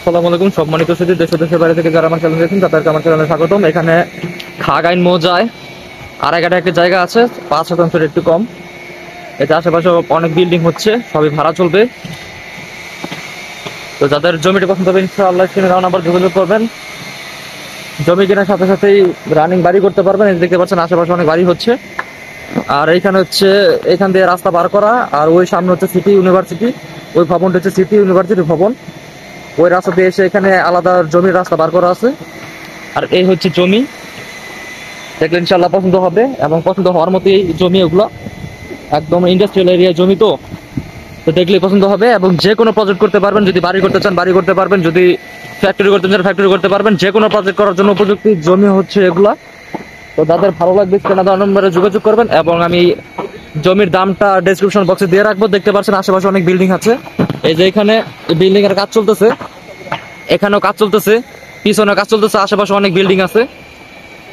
আসসালামু আলাইকুম সম্মানিত সুধী দেশ ও দেশের বাইরে থেকে যারা আমার চ্যানেল দেখছেন তাদেরকে আমার চ্যানেলে স্বাগতম। এখানে খাগাইন মৌজায় আড়াইঘাটা একটা জায়গা আছে, 5% একটু কম। এতে আশেপাশে অনেক বিল্ডিং হচ্ছে, সবই ভাড়া চলবে। তো যাদের জমিটি পছন্দ হবে ইনশাআল্লাহ স্ক্রিনে দেওয়া নাম্বার যোগাযোগ করবেন। জমি কেনার সাথে সাথেই রানিং বাড়ি করতে পারবেন। এই দেখতে পাচ্ছেন আশেপাশে অনেক বাড়ি হচ্ছে। আর এইখানে হচ্ছে এখান দিয়ে রাস্তা পার করা, আর ওই সামনে হচ্ছে সিটি ইউনিভার্সিটি, ওই ভবনটা হচ্ছে সিটি ইউনিভার্সিটি ভবন। ওই রাস্তা দিয়ে এসে এখানে আলাদা জমির রাস্তা বার করা আছে। আর এই হচ্ছে জমি, দেখলে ইনশাল্লাহ পছন্দ হবে এবং পছন্দ হওয়ার মতোই জমি। ওগুলো একদম ইন্ডাস্ট্রিয়াল এরিয়া জমি, তো দেখলেই পছন্দ হবে। এবং যে কোনো প্রজেক্ট করতে পারবেন, যদি বাড়ি করতে চান বাড়ি করতে পারবেন, যদি ফ্যাক্টরি করতে চান ফ্যাক্টরি করতে পারবেন। যে কোনো প্রজেক্ট করার জন্য উপযুক্ত জমি হচ্ছে এগুলা। তো যাদের ভালো লাগবে স্ক্রিনে দেওয়া নম্বরে যোগাযোগ করবেন। এবং আমি জমির দামটা ডেসক্রিপশন বক্সে দিয়ে রাখবো। দেখতে পাচ্ছেন আশেপাশে অনেক বিল্ডিং আছে। এই যে এখানে বিল্ডিং এর কাজ চলতেছে, এখানেও কাজ চলতেছে, পিছনে কাজ চলতেছে, আশেপাশে অনেক বিল্ডিং আছে।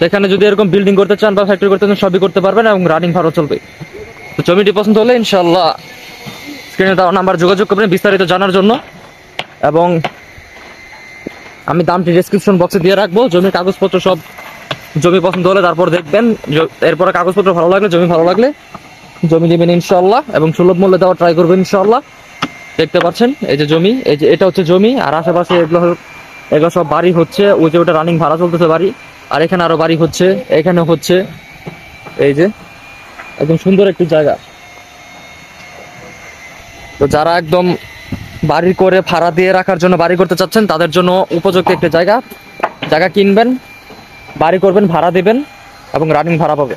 এখানে যদি এরকম বিল্ডিং করতে চান বা ফ্যাক্টরি করতে চান সবই করতে পারবেন এবং রানিং ভাড়া চলবে। তো জমিটি পছন্দ হলে ইনশাআল্লাহ স্ক্রিনে দেওয়া নাম্বার যোগাযোগ করবেন বিস্তারিত জানার জন্য। এবং আমি দামটি ডেসক্রিপশন বক্সে দিয়ে রাখবো। জমির কাগজপত্র সব, জমি পছন্দ হলে তারপর দেখবেন, এরপরে কাগজপত্র ভালো লাগলে, জমি ভালো লাগলে জমি নেবেন ইনশাআল্লাহ এবং সুলভ মূল্যে দেওয়া ট্রাই করবেন ইনশাআল্লাহ। দেখতে পাচ্ছেন এই যে জমি, এই যে এটা হচ্ছে জমি, আর আশেপাশে এগুলো সব বাড়ি হচ্ছে। ওই যে ওটা রানিং ভাড়া চলতেছে বাড়ি, আর এখানে আরো বাড়ি হচ্ছে, এখানে হচ্ছে। এই যে একদম সুন্দর একটি জায়গা। তো যারা একদম বাড়ি করে ভাড়া দিয়ে রাখার জন্য বাড়ি করতে চাচ্ছেন তাদের জন্য উপযুক্ত একটি জায়গা। জায়গা কিনবেন, বাড়ি করবেন, ভাড়া দেবেন এবং রানিং ভাড়া পাবে।